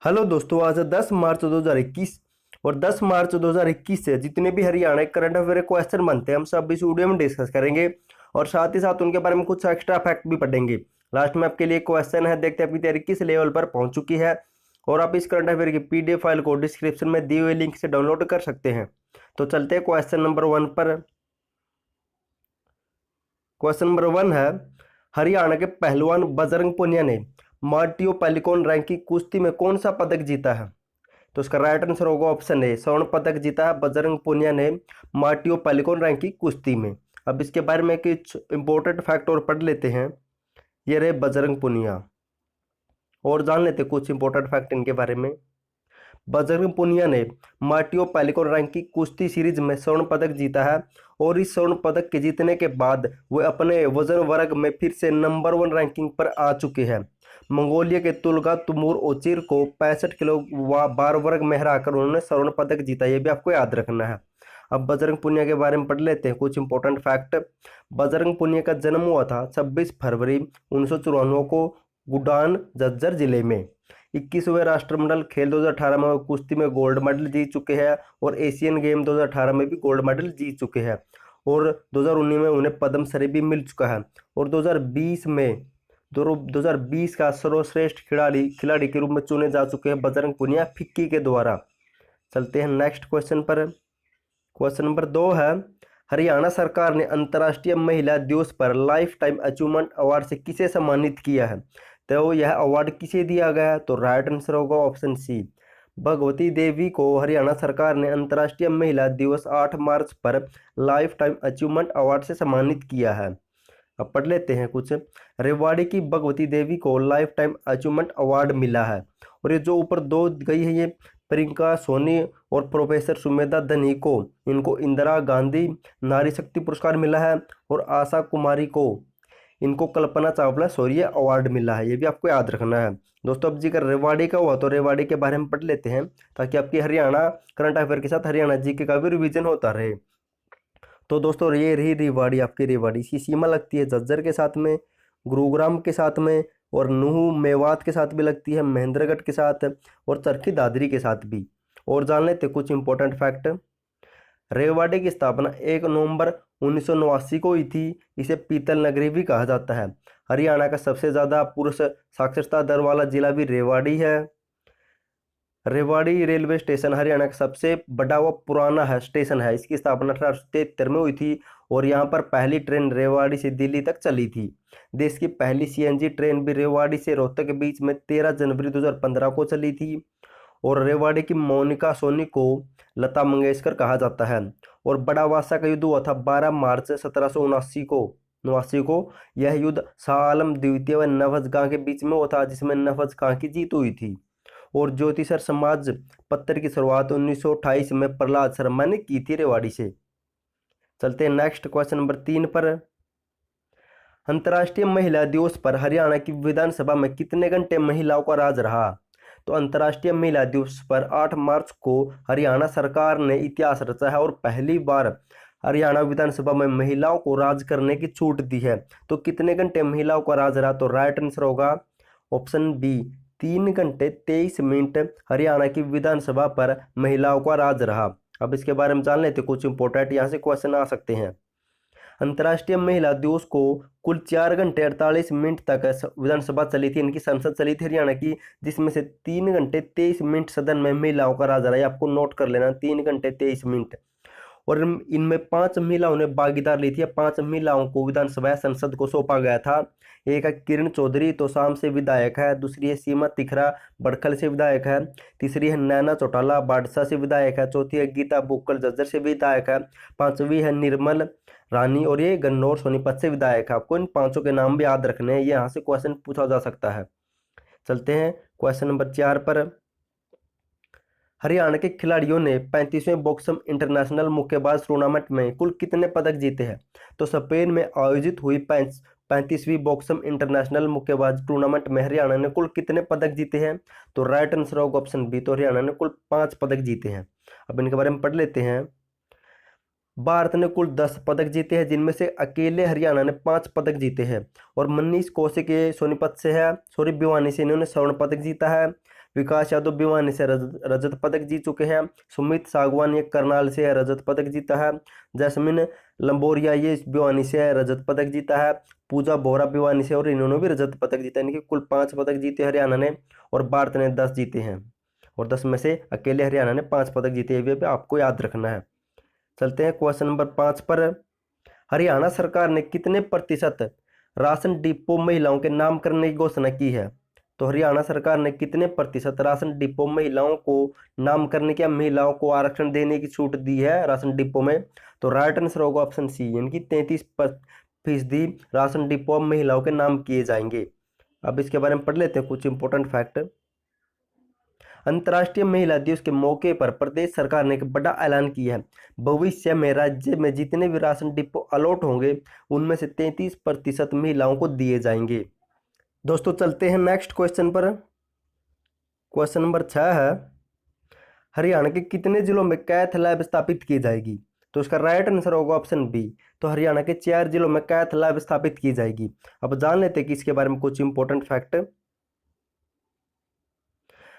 Hello दोस्तों, आज है 10 मार्च 2021 और 10 मार्च 2021 से जितने भी हरियाणा करंट अफेयर क्वेश्चन बनते हैं हम सब इस वीडियो में डिस्कस करेंगे और साथ ही साथ उनके बारे में कुछ एक्स्ट्रा फैक्ट भी पढ़ेंगे। लास्ट में आपके लिए क्वेश्चन है, देखते हैं आपकी तैयारी किस लेवल पर पहुंच चुकी है। और आप इस करंट अफेयर की पीडीएफ फाइल को डिस्क्रिप्शन में दिए हुए लिंक से डाउनलोड कर सकते हैं। तो चलते हैं क्वेश्चन नंबर 1 पर। क्वेश्चन नंबर 1 है, हरियाणा के पहलवान बजरंग पुनिया ने मार्टियो पेलिकॉन रैंक की कुश्ती में कौन सा पदक जीता है? तो इसका राइट आंसर होगा ऑप्शन ए, स्वर्ण पदक जीता है बजरंग पुनिया ने मार्टियो पेलिकॉन रैंक की कुश्ती में। अब इसके बारे में कुछ इंपॉर्टेंट फैक्ट और पढ़ लेते हैं। ये रहे बजरंग पुनिया, और जान लेते हैं कुछ इंपॉर्टेंट फैक्ट इनके बारे में। बजरंग पुनिया ने मार्टियो पेलिकॉन रैंक की कुश्ती सीरीज में स्वर्ण पदक जीता है और इस स्वर्ण पदक के जीतने के बाद वे अपने वजन वर्ग में फिर से नंबर 1 रैंकिंग पर आ चुके हैं। मंगोलिया के तुल्गा तुमूर ओचिर को 65 किलो बार वर्ग में हराकर उन्होंने स्वर्ण पदक जीता। ये भी आपको याद रखना है। अब बजरंग पुनिया के बारे में पढ़ लेते हैं कुछ इंपॉर्टेंट फैक्ट। बजरंग पुनिया का जन्म हुआ था 26 फरवरी 1994 को गुडान झज्जर जिले में। 21वें राष्ट्रमंडल खेल 2018 में कुश्ती में गोल्ड मेडल जीत चुके हैं और एशियन गेम 2018 में भी गोल्ड मेडल जीत चुके हैं और 2019 में उन्हें पद्मश्री भी मिल चुका है। और 2020 का सर्वश्रेष्ठ खिलाड़ी के रूप में चुने जा चुके हैं बजरंग पुनिया फिक्की के द्वारा। चलते हैं नेक्स्ट क्वेश्चन पर। क्वेश्चन नंबर 2 है, हरियाणा सरकार ने अंतर्राष्ट्रीय महिला दिवस पर लाइफ टाइम अचीवमेंट अवार्ड से किसे सम्मानित किया है? तो यह अवार्ड किसे दिया गया है? तो राइट आंसर होगा ऑप्शन सी, भगवती देवी को हरियाणा सरकार ने अंतर्राष्ट्रीय महिला दिवस 8 मार्च पर लाइफ टाइम अचीवमेंट अवार्ड से सम्मानित किया है। अब पढ़ लेते हैं कुछ। रेवाड़ी की भगवती देवी को लाइफ टाइम अचीवमेंट अवार्ड मिला है और ये जो ऊपर दो गई है, ये प्रियंका सोनी और प्रोफेसर सुमेधा धनी को, इनको इंदिरा गांधी नारी शक्ति पुरस्कार मिला है और आशा कुमारी को, इनको कल्पना चावला शौर्य अवार्ड मिला है। ये भी आपको याद रखना है दोस्तों। अब जिक्र रेवाड़ी का हुआ तो रेवाड़ी के बारे में पढ़ लेते हैं ताकि आपकी हरियाणा करंट अफेयर के साथ हरियाणा जीके का भी रिवीजन होता रहे। तो दोस्तों ये रही रेवाड़ी, आपकी रेवाड़ी इसकी सीमा लगती है झज्जर के साथ में, गुरुग्राम के साथ में, और नूह मेवात के साथ भी लगती है, महेंद्रगढ़ के साथ और चरखी दादरी के साथ भी। और जान लेते कुछ इंपॉर्टेंट फैक्ट। रेवाड़ी की स्थापना 1 नवंबर 1989 को हुई थी। इसे पीतल नगरी भी कहा जाता है। हरियाणा का सबसे ज़्यादा पुरुष साक्षरता दर वाला जिला भी रेवाड़ी है। रेवाड़ी रेलवे स्टेशन हरियाणा का सबसे बड़ा व पुराना है स्टेशन है। इसकी स्थापना 1873 में हुई थी और यहाँ पर पहली ट्रेन रेवाड़ी से दिल्ली तक चली थी। देश की पहली सीएनजी ट्रेन भी रेवाड़ी से रोहतक के बीच में 13 जनवरी 2015 को चली थी। और रेवाड़ी की मोनिका सोनी को लता मंगेशकर कहा जाता है। और बड़ा वासा का युद्ध हुआ था 12 मार्च 1779 को। यह युद्ध शाह आलम द्वितीय व नवज खां के बीच में हुआ था, जिसमें नवज खां की जीत हुई थी। और ज्योतिषर समाज पत्र की शुरुआत 1928 में प्रहलाद शर्मा ने की थी रेवाड़ी से। चलते हैं नेक्स्ट क्वेश्चन नंबर 3 पर। अंतर्राष्ट्रीय महिला दिवस पर हरियाणा की विधानसभा में कितने घंटे महिलाओं का राज रहा? तो अंतर्राष्ट्रीय महिला दिवस पर 8 मार्च को हरियाणा सरकार ने इतिहास रचा है और पहली बार हरियाणा विधानसभा में महिलाओं को राज करने की छूट दी है। तो कितने घंटे महिलाओं का राज रहा? तो राइट आंसर होगा ऑप्शन बी, 3 घंटे 23 मिनट हरियाणा की विधानसभा पर महिलाओं का राज रहा। अब इसके बारे में जान लेते कुछ इंपॉर्टेंट यहाँ से क्वेश्चन आ सकते हैं। अंतर्राष्ट्रीय महिला दिवस को कुल 4 घंटे 48 मिनट तक विधानसभा चली थी, इनकी संसद चली थी हरियाणा की, जिसमें से 3 घंटे 23 मिनट सदन में महिलाओं का राज रहा है। आपको नोट कर लेना, 3 घंटे 23 मिनट। और इनमें 5 महिलाओं ने भागीदार ली थी। 5 महिलाओं को विधानसभा संसद को सौंपा गया था। एक है किरण चौधरी, तो शाम से विधायक है। दूसरी है सीमा तिखरा, बड़खल से विधायक है। तीसरी है नैना चौटाला, बाडसा से विधायक है। चौथी है गीता बुक्कल, झज्जर से विधायक है। 5वीं है निर्मल रानी और ये गन्नौर सोनीपत से विधायक है। आपको इन 5 के नाम भी याद रखने हैं, ये यहाँ से क्वेश्चन पूछा जा सकता है। चलते हैं क्वेश्चन नंबर 4 पर। हरियाणा के खिलाड़ियों ने 35वें बॉक्सम इंटरनेशनल मुक्केबाज टूर्नामेंट में कुल कितने पदक जीते हैं? तो स्पेन में आयोजित हुई 35वीं बॉक्सम इंटरनेशनल मुक्केबाज टूर्नामेंट में हरियाणा ने कुल कितने पदक जीते हैं? तो राइट आंसर होगा ऑप्शन बी, तो हरियाणा ने कुल 5 पदक जीते हैं। अब इनके बारे में पढ़ लेते हैं। भारत ने कुल 10 पदक जीते हैं, जिनमें से अकेले हरियाणा ने 5 पदक जीते हैं। और मनीष कौशिक ये सोनीपत से है, भिवानी से इन्होंने स्वर्ण पदक जीता है। विकास यादव भिवानी से रजत पदक जीत चुके हैं। सुमित सागवान ये करनाल से रजत पदक जीता है। जैस्मिन लंबोरिया ये भिवानी से रजत पदक जीता है। पूजा बोहरा भिवानी से, और इन्होंने भी रजत पदक जीता, यानी कि कुल 5 पदक जीते हरियाणा ने, और भारत ने 10 जीते हैं, और 10 में से अकेले हरियाणा ने 5 पदक जीते हुए भी आपको याद रखना है। चलते हैं क्वेश्चन नंबर 5 पर। हरियाणा सरकार ने कितने प्रतिशत राशन डिपो महिलाओं के नाम करने की घोषणा की है? तो हरियाणा सरकार ने कितने प्रतिशत राशन डिपो महिलाओं को नाम करने के, महिलाओं को आरक्षण देने की छूट दी है राशन डिपो में? तो राइट आंसर होगा ऑप्शन सी, यानी कि 33% राशन डिपो महिलाओं के नाम किए जाएंगे। अब इसके बारे में पढ़ लेते हैं कुछ इंपॉर्टेंट फैक्ट। अंतर्राष्ट्रीय महिला दिवस के मौके पर प्रदेश सरकार ने एक बड़ा ऐलान किया है। भविष्य में राज्य में जितने भी राशन डिपो अलॉट होंगे उनमें से 33% महिलाओं को दिए जाएंगे। दोस्तों चलते हैं नेक्स्ट क्वेश्चन पर। क्वेश्चन नंबर 6 है, हरियाणा के कितने जिलों में कैथ लैब स्थापित की जाएगी? तो इसका राइट आंसर होगा ऑप्शन बी। तो हरियाणा के 4 जिलों में कैथ लैब स्थापित की जाएगी। अब जान लेते हैं कि इसके बारे में कुछ इंपॉर्टेंट फैक्ट।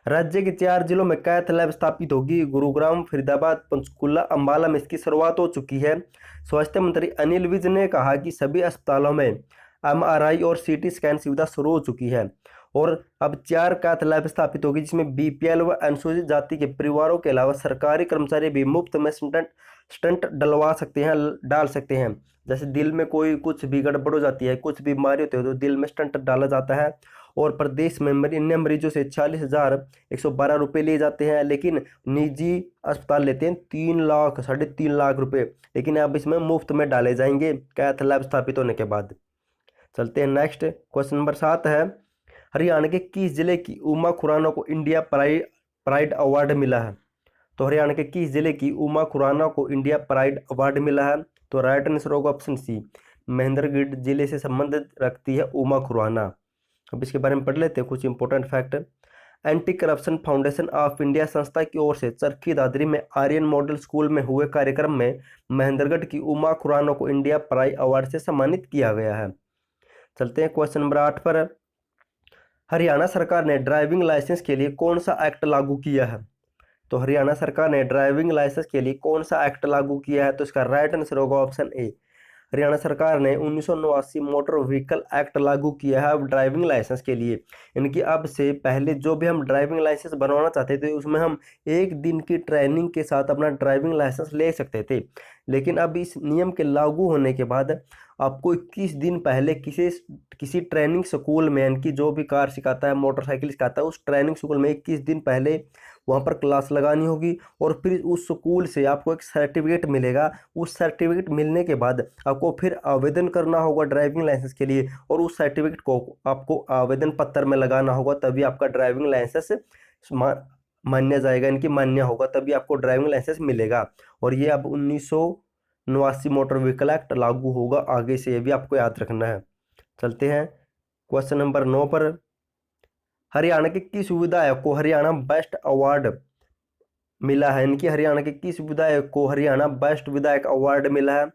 राज्य के 4 जिलों में कैथ लैब स्थापित होगी। गुरुग्राम, फरीदाबाद, पंचकुला, अंबाला में इसकी शुरुआत हो चुकी है। स्वास्थ्य मंत्री अनिल विज ने कहा कि सभी अस्पतालों में एमआरआई और सीटी स्कैन सुविधा शुरू हो चुकी है, और अब 4 कैथ लैब स्थापित होगी, जिसमें बीपीएल व अनुसूचित जाति के परिवारों के अलावा सरकारी कर्मचारी भी मुफ्त में स्टंट डलवा सकते हैं, डाल सकते हैं। जैसे दिल में कोई कुछ भी गड़बड़ हो जाती है, कुछ बीमारी होती है, तो दिल में स्टंट डाला जाता है, और प्रदेश में अन्य मरीजों से 40,112 रुपये लिए जाते हैं, लेकिन निजी अस्पताल लेते हैं 3 लाख 3.5 लाख रुपये। लेकिन अब इसमें मुफ्त में डाले जाएंगे कैथ लैब स्थापित होने के बाद। चलते हैं नेक्स्ट। क्वेश्चन नंबर 7 है, हरियाणा के किस जिले की उमा खुराना को इंडिया प्राइड अवार्ड मिला है? तो हरियाणा के किस जिले की उमा खुराना को इंडिया प्राइड अवार्ड मिला है? तो राइट आंसर होगा ऑप्शन सी, महेंद्रगढ़ जिले से संबंध रखती है उमा खुराना। अब इसके बारे में पढ़ लेते हैं कुछ important fact. Anti corruption foundation of India संस्था की ओर से चरखी दादरी में आर्यन मॉडल स्कूल में हुए कार्यक्रम में महेंद्रगढ़ की उमा खुराना को इंडिया प्राइड अवार्ड से सम्मानित किया गया है। चलते हैं क्वेश्चन नंबर 8 पर। हरियाणा सरकार ने ड्राइविंग लाइसेंस के लिए कौन सा एक्ट लागू किया है? तो हरियाणा सरकार ने ड्राइविंग लाइसेंस के लिए कौन सा एक्ट लागू किया है? तो इसका राइट आंसर होगा ऑप्शन ए। हरियाणा सरकार ने 1989 मोटर व्हीकल एक्ट लागू किया है अब ड्राइविंग लाइसेंस के लिए। इनकी अब से पहले जो भी हम ड्राइविंग लाइसेंस बनवाना चाहते थे उसमें हम 1 दिन की ट्रेनिंग के साथ अपना ड्राइविंग लाइसेंस ले सकते थे, लेकिन अब इस नियम के लागू होने के बाद आपको 21 दिन पहले किसी ट्रेनिंग स्कूल में, यानी कि जो भी कार सिखाता है, मोटरसाइकिल सिखाता है, उस ट्रेनिंग स्कूल में 21 दिन पहले वहाँ पर क्लास लगानी होगी, और फिर उस स्कूल से आपको एक सर्टिफिकेट मिलेगा। उस सर्टिफिकेट मिलने के बाद आपको फिर आवेदन करना होगा ड्राइविंग लाइसेंस के लिए, और उस सर्टिफिकेट को आपको आवेदन पत्र में लगाना होगा, तभी आपका ड्राइविंग लाइसेंस मान्य जाएगा, इनकी मान्य होगा, तभी आपको ड्राइविंग लाइसेंस मिलेगा। और ये अब 1989 मोटर व्हीकल एक्ट लागू होगा आगे से, ये भी आपको याद रखना है। चलते हैं क्वेश्चन नंबर 9 पर। हरियाणा के किस विधायक को हरियाणा बेस्ट अवार्ड मिला है? इनकी हरियाणा के किस विधायक को हरियाणा बेस्ट विधायक अवार्ड मिला है?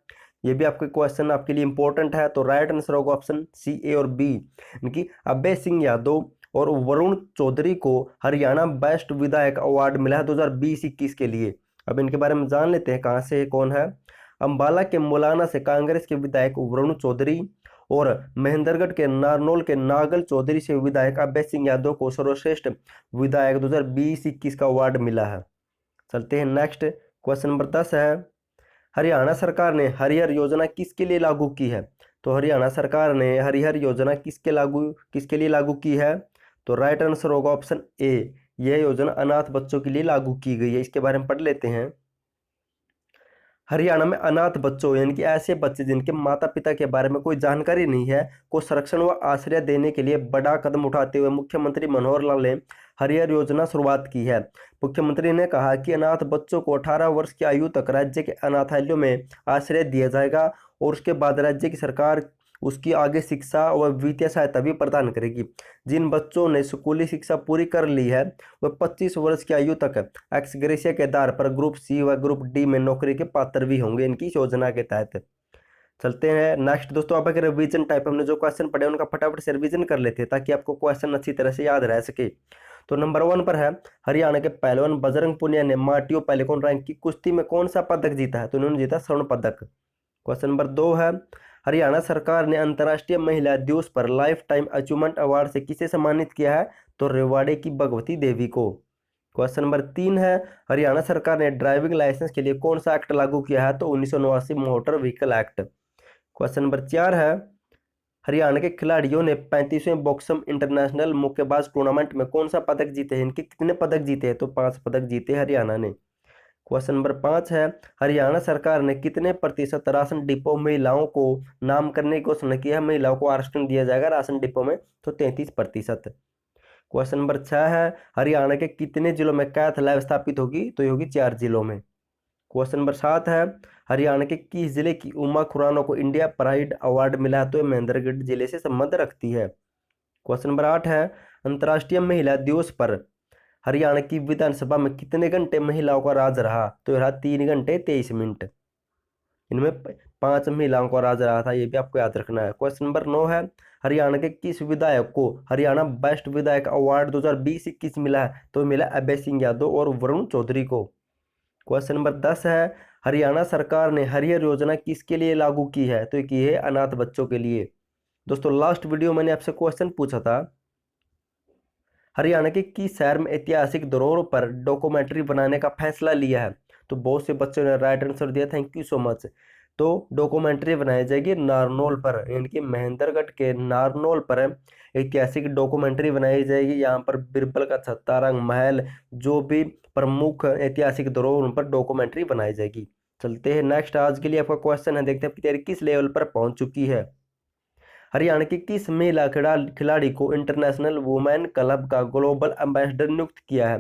ये भी आपके क्वेश्चन आपके लिए इंपॉर्टेंट है। तो राइट आंसर होगा ऑप्शन सी, ए और बी। इनकी अभय सिंह यादव और वरुण चौधरी को हरियाणा बेस्ट विधायक अवार्ड मिला है 2020-21 के लिए। अब इनके बारे में जान लेते हैं कहाँ से कौन है। अंबाला के मुलाना से कांग्रेस के विधायक वरुण चौधरी, और महेंद्रगढ़ के नारनौल के नागल चौधरी से विधायक अभय सिंह यादव को सर्वश्रेष्ठ विधायक 2020-21 का अवार्ड मिला है। चलते हैं नेक्स्ट। क्वेश्चन नंबर 10 है, हरियाणा सरकार ने हरिहर योजना किसके लिए लागू की है? तो हरियाणा सरकार ने हरिहर योजना किसके लिए लागू की है? तो राइट आंसर होगा ऑप्शन ए, यह योजना अनाथ बच्चों के लिए लागू की गई है। इसके बारे में पढ़ लेते हैं। हरियाणा में अनाथ बच्चों, यानी कि ऐसे बच्चे जिनके माता पिता के बारे में कोई जानकारी नहीं है, को संरक्षण व आश्रय देने के लिए बड़ा कदम उठाते हुए मुख्यमंत्री मनोहर लाल ने हरिहर योजना शुरुआत की है। मुख्यमंत्री ने कहा कि अनाथ बच्चों को 18 वर्ष की आयु तक राज्य के अनाथालयों में आश्रय दिया जाएगा, और उसके बाद राज्य की सरकार उसकी आगे शिक्षा व वित्तीय सहायता भी प्रदान करेगी। जिन बच्चों ने स्कूली शिक्षा पूरी कर ली है वह 25 वर्ष की आयु तक एक्स ग्रेशिया के आधार पर ग्रुप सी व ग्रुप डी में नौकरी के पात्र भी होंगे इनकी योजना के तहत। चलते हैं नेक्स्ट। दोस्तों आप अगर रिवीजन टाइप हमने जो क्वेश्चन पढ़े उनका फटाफट से रिवीजन कर लेते हैं ताकि आपको क्वेश्चन अच्छी तरह से याद रह सके। तो नंबर 1 पर है हरियाणा के पहलवान बजरंग पुनिया ने मार्टियो पेलिकॉन रैंक की कुश्ती में कौन सा पदक जीता है? तो इन्होंने जीता स्वर्ण पदक। क्वेश्चन नंबर 2 है हरियाणा सरकार ने अंतर्राष्ट्रीय महिला दिवस पर लाइफ टाइम अचीवमेंट अवार्ड से किसे सम्मानित किया है? तो रेवाड़े की भगवती देवी को। क्वेश्चन नंबर 3 है हरियाणा सरकार ने ड्राइविंग लाइसेंस के लिए कौन सा एक्ट लागू किया है? तो 1989 motor vehicle act. Question number 4 है हरियाणा के खिलाड़ियों ने 35वें बॉक्सम इंटरनेशनल मुक्केबाज टूर्नामेंट में कौन सा पदक जीते हैं? इनके कितने पदक जीते हैं? तो 5 पदक जीते हरियाणा ने। क्वेश्चन नंबर 5 है हरियाणा सरकार ने कितने प्रतिशत राशन डिपो महिलाओं को नाम करने की घोषणा की है? महिलाओं को आरक्षण दिया जाएगा राशन डिपो में, तो 33%। क्वेश्चन नंबर 6 है हरियाणा के कितने जिलों में कैथ लैब स्थापित होगी? तो ये होगी 4 जिलों में। क्वेश्चन नंबर 7 है हरियाणा के किस जिले की उमा खुराना को इंडिया प्राइड अवार्ड मिला है? तो ये महेंद्रगढ़ जिले से संबंध रखती है। क्वेश्चन नंबर 8 है अंतर्राष्ट्रीय महिला दिवस पर हरियाणा की विधानसभा में कितने घंटे महिलाओं का राज रहा? तो यह रहा 3 घंटे 23 मिनट। इनमें 5 महिलाओं का राज रहा था, ये भी आपको याद रखना है। क्वेश्चन नंबर 9 है हरियाणा के किस विधायक को हरियाणा बेस्ट विधायक अवार्ड 2020-21 मिला है? तो मिला अभय सिंह यादव और वरुण चौधरी को। क्वेश्चन नंबर 10 है हरियाणा सरकार ने हरियर योजना किसके लिए लागू की है? तो की है अनाथ बच्चों के लिए। दोस्तों लास्ट वीडियो मैंने आपसे क्वेश्चन पूछा था हरियाणा के किस शहर में ऐतिहासिक धरोहरों पर डॉक्यूमेंट्री बनाने का फैसला लिया है? तो बहुत से बच्चों ने राइट आंसर दिया, थैंक यू सो मच। तो डॉक्यूमेंट्री बनाई जाएगी नारनौल पर, यानी कि महेंद्रगढ़ के नारनौल पर ऐतिहासिक डॉक्यूमेंट्री बनाई जाएगी। यहाँ पर बिरबल का छत्ता रंग महल जो भी प्रमुख ऐतिहासिक धरोहरों पर डॉक्यूमेंट्री बनाई जाएगी। चलते हैं नेक्स्ट। आज के लिए आपका क्वेश्चन है, देखते हैं तैयारी किस लेवल पर पहुंच चुकी है। हरियाणा की किस महिला खिलाड़ी को इंटरनेशनल वुमेन क्लब का ग्लोबल एम्बेसडर नियुक्त किया है?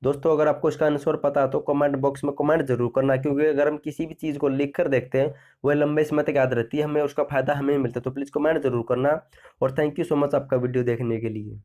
दोस्तों अगर आपको इसका आंसर पता है तो कमेंट बॉक्स में कमेंट जरूर करना, क्योंकि अगर हम किसी भी चीज़ को लिख कर देखते हैं वह लंबे समय तक याद रहती है, हमें उसका फायदा हमें मिलता है। तो प्लीज़ कमेंट जरूर करना और थैंक यू सो मच आपका वीडियो देखने के लिए।